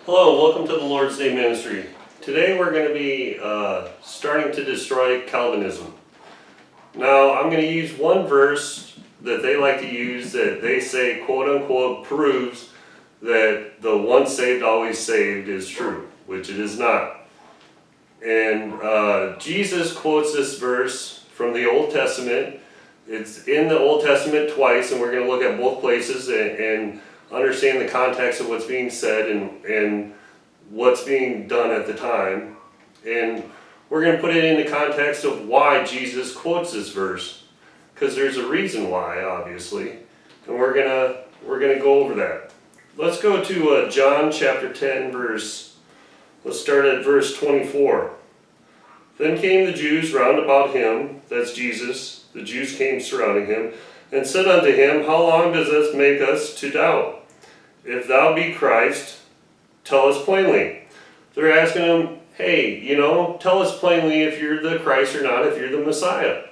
Hello, welcome to the Lord's Day Ministry. Today we're going to be starting to destroy Calvinism. Now I'm going to use one verse that they like to use that they say quote unquote proves that the once saved always saved is true, which it is not. And Jesus quotes this verse from the Old Testament. It's in the Old Testament twice, and we're going to look at both places and understand the context of what's being said and what's being done at the time. And we're going to put it in the context of why Jesus quotes this verse, because there's a reason why, obviously, and we're gonna go over that. Let's go to John chapter 10 let's start at verse 24. Then came the Jews round about him, that's Jesus, the Jews came surrounding him, and said unto him, How long does this make us to doubt? If thou be Christ, tell us plainly. They're asking him, hey, tell us plainly if you're the Christ or not, if you're the Messiah.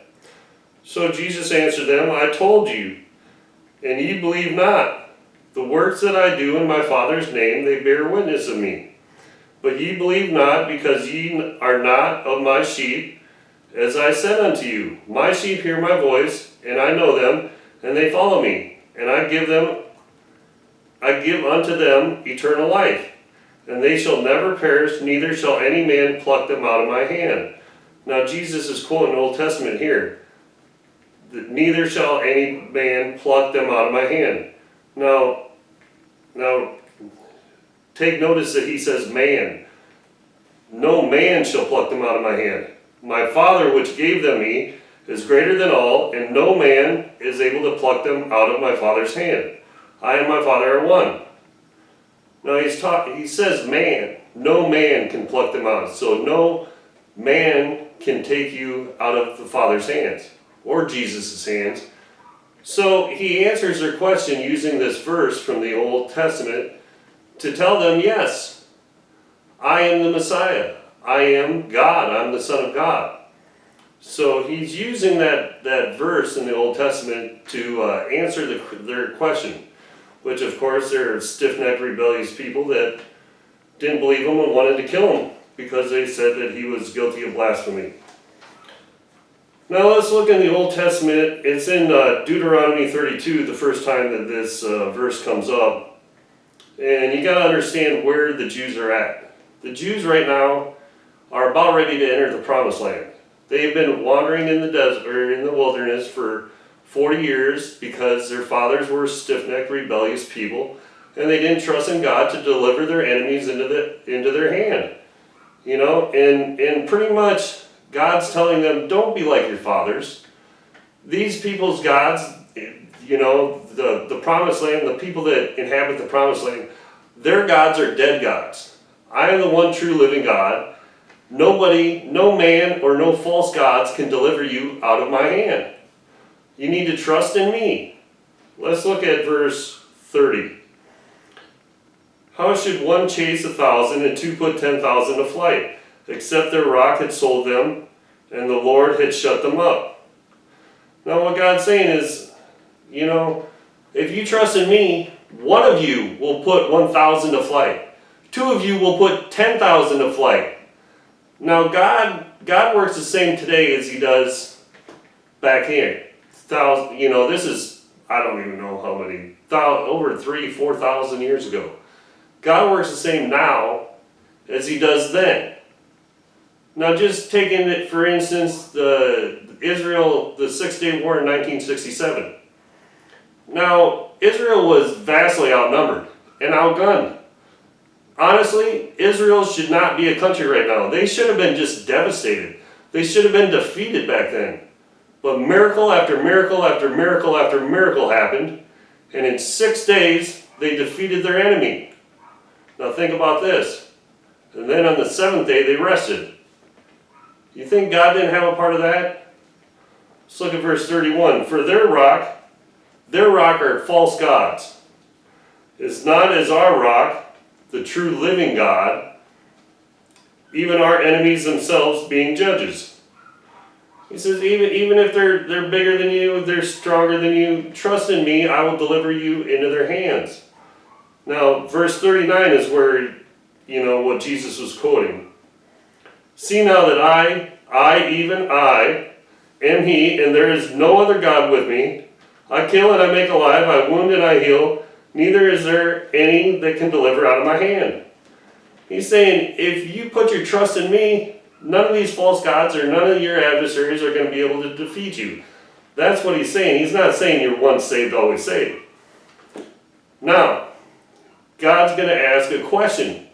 So Jesus answered them, I told you, and ye believe not. The works that I do in my Father's name, they bear witness of me. But ye believe not, because ye are not of my sheep, as I said unto you. My sheep hear my voice, and I know them, and they follow me. And I give unto them eternal life, and they shall never perish, neither shall any man pluck them out of my hand. Now Jesus is quoting the Old Testament here. Neither shall any man pluck them out of my hand. Now take notice that he says man. No man shall pluck them out of my hand. My Father which gave them me is greater than all, and no man is able to pluck them out of my Father's hand. I and my Father are one. Now he says man. No man can pluck them out. So no man can take you out of the Father's hands or Jesus' hands. So he answers their question using this verse from the Old Testament to tell them, yes, I am the Messiah. I am God. I'm the Son of God. So he's using that verse in the Old Testament to answer their question, which of course they're stiff-necked, rebellious people that didn't believe him and wanted to kill him because they said that he was guilty of blasphemy. Now let's look in the Old Testament. It's in Deuteronomy 32, the first time that this verse comes up. And you got to understand where the Jews are at. The Jews right now are about ready to enter the Promised Land. They've been wandering in the desert or in the wilderness for 40 years because their fathers were stiff-necked, rebellious people, and they didn't trust in God to deliver their enemies into their hand. And pretty much God's telling them, don't be like your fathers. These people's gods, the Promised Land, the people that inhabit the Promised Land, their gods are dead gods. I am the one true living God. Nobody, no man or no false gods can deliver you out of my hand. You need to trust in me. Let's look at verse 30. How should one chase 1,000 and two put 10,000 to flight, except their rock had sold them, and the Lord had shut them up? Now what God's saying is, if you trust in me, one of you will put 1,000 to flight. Two of you will put 10,000 to flight. Now God works the same today as he does back here. This is, I don't even know how many, over 3,000-4,000 years ago. God works the same now as he does then. Now just taking it, for instance, the 6-Day War in 1967. Now, Israel was vastly outnumbered and outgunned. Honestly, Israel should not be a country right now. They should have been just devastated. They should have been defeated back then. But miracle after miracle after miracle after miracle happened, and in 6 days, they defeated their enemy. Now think about this. And then on the 7th day, they rested. You think God didn't have a part of that? Let's look at verse 31. For their rock are false gods. It's not as our rock, the true living God, even our enemies themselves being judges. He says, even if they're bigger than you, they're stronger than you, trust in me, I will deliver you into their hands. Now, verse 39 is where what Jesus was quoting. See now that even I, am He, and there is no other God with me. I kill and I make alive, I wound and I heal. Neither is there any that can deliver out of my hand. He's saying, if you put your trust in me, none of these false gods or none of your adversaries are going to be able to defeat you. That's what he's saying. He's not saying you're once saved, always saved. Now, God's going to ask a question.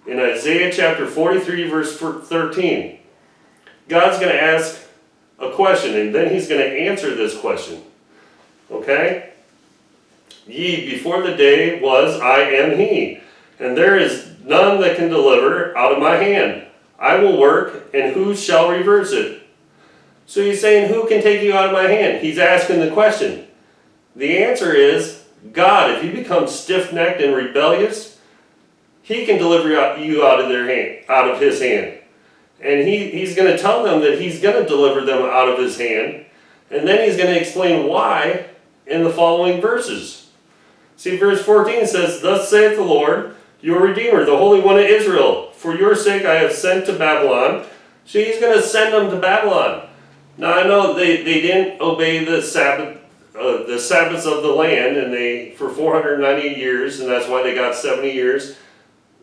In Isaiah chapter 43, verse 13, God's going to ask a question, and then he's going to answer this question. Okay? Ye, before the day was, I am He, and there is none that can deliver out of my hand. I will work, and who shall reverse it? So he's saying, who can take you out of my hand? He's asking the question. The answer is, God. If you become stiff-necked and rebellious, He can deliver you out of His hand. And he's going to tell them that He's going to deliver them out of His hand. And then He's going to explain why in the following verses. See, verse 14 says, Thus saith the Lord, your Redeemer, the Holy One of Israel. For your sake I have sent to Babylon. So He's going to send them to Babylon. Now I know they didn't obey the Sabbaths of the land, and they for 490 years, and that's why they got 70 years.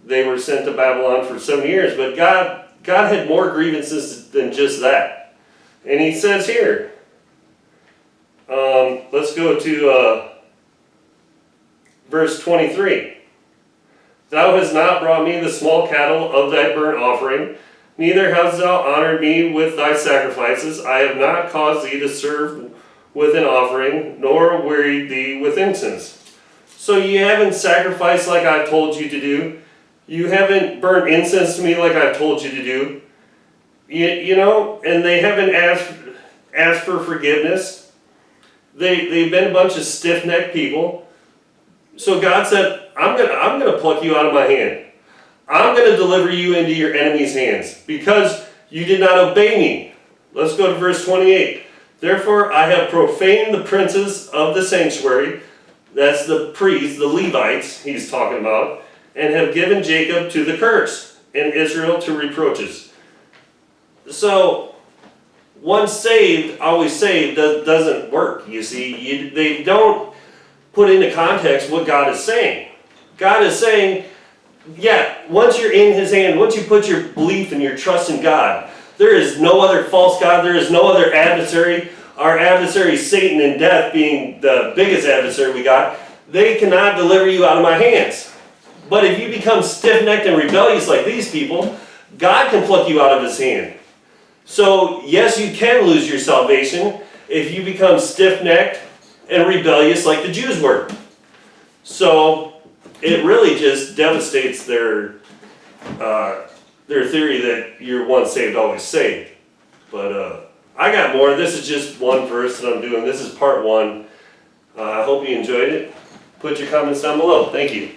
They were sent to Babylon for 70 years. But God had more grievances than just that. And He says here, let's go to verse 23. Thou hast not brought me the small cattle of thy burnt offering, neither hast thou honored me with thy sacrifices. I have not caused thee to serve with an offering, nor wearied thee with incense. So you haven't sacrificed like I've told you to do. You haven't burnt incense to me like I've told you to do. And they haven't asked for forgiveness. They've been a bunch of stiff-necked people. So God said, I'm gonna pluck you out of my hand. I'm gonna deliver you into your enemy's hands because you did not obey me. Let's go to verse 28. Therefore I have profaned the princes of the sanctuary, that's the priests, the Levites he's talking about, and have given Jacob to the curse and Israel to reproaches. So, once saved, always saved doesn't work, you see. They don't put into context what God is saying. God is saying, yeah, once you're in His hand, once you put your belief and your trust in God, there is no other false God, there is no other adversary. Our adversary, Satan and death being the biggest adversary we got, they cannot deliver you out of my hands. But if you become stiff-necked and rebellious like these people, God can pluck you out of His hand. So, yes, you can lose your salvation if you become stiff-necked and rebellious like the Jews were. So, it really just devastates their theory that you're once saved, always saved. But I got more. This is just one verse that I'm doing. This is part 1. I hope you enjoyed it. Put your comments down below. Thank you.